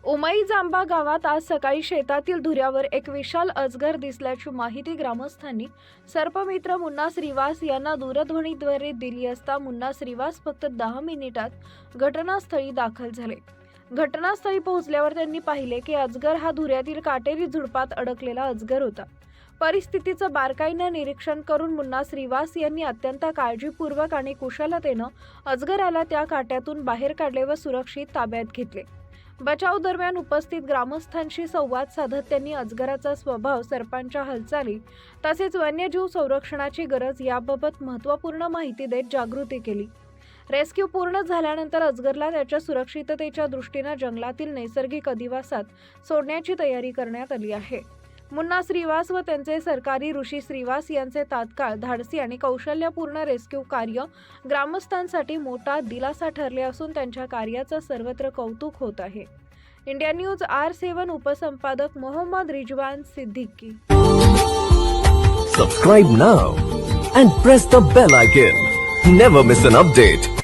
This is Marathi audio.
उमई जांबा गावात आज सकाळी शेतातील धुऱ्यावर एक विशाल अजगर दिसल्याची माहिती ग्रामस्थांनी सर्पमित्र मुन्ना श्रीवास यांना दूरध्वनीद्वारे दिली असता मुन्ना श्रीवास फक्त 10 मिनिटात घटनास्थळी दाखल झाले। घटनास्थळी पोहोचल्यावर त्यांनी पाहिले की अजगर हा धुऱ्यातील काटेरी झुडपात अडकलेला अजगर होता। परिस्थितीचं बारकाईने निरीक्षण करून मुन्ना श्रीवास यांनी अत्यंत काळजीपूर्वक आणि कुशलतेने अजगराला त्या काट्यातून बाहेर काढले व सुरक्षित ताब्यात घेतले। बचाव दरम्यान उपस्थित ग्रामस्थांशी संवाद साधत त्यांनी अजगराचा स्वभाव, सर्पांच्या हालचाली तसेच वन्यजीव संरक्षणाची गरज याबाबत महत्त्वपूर्ण माहिती देत जागृती केली। रेस्क्यू पूर्ण झाल्यानंतर अजगरला त्याच्या सुरक्षिततेच्या दृष्टीने जंगलातील नैसर्गिक अधिवासात सोडण्याची तयारी करण्यात आली आहे। मुन्ना श्रीवास व त्यांचे सहकारी ऋषी श्रीवास यांचे तात्काळ धाडसी आणि कौशल्यपूर्ण रेस्क्यू कार्य ग्रामस्थांसाठी मोठा दिलासा ठरले असून त्यांच्या कार्याचं सर्वत्र कौतुक होत आहे। इंडिया न्यूज R7 उपसंपादक Mohammad Rizwan Siddiqui. Subscribe now and press the bell icon. Never miss an update.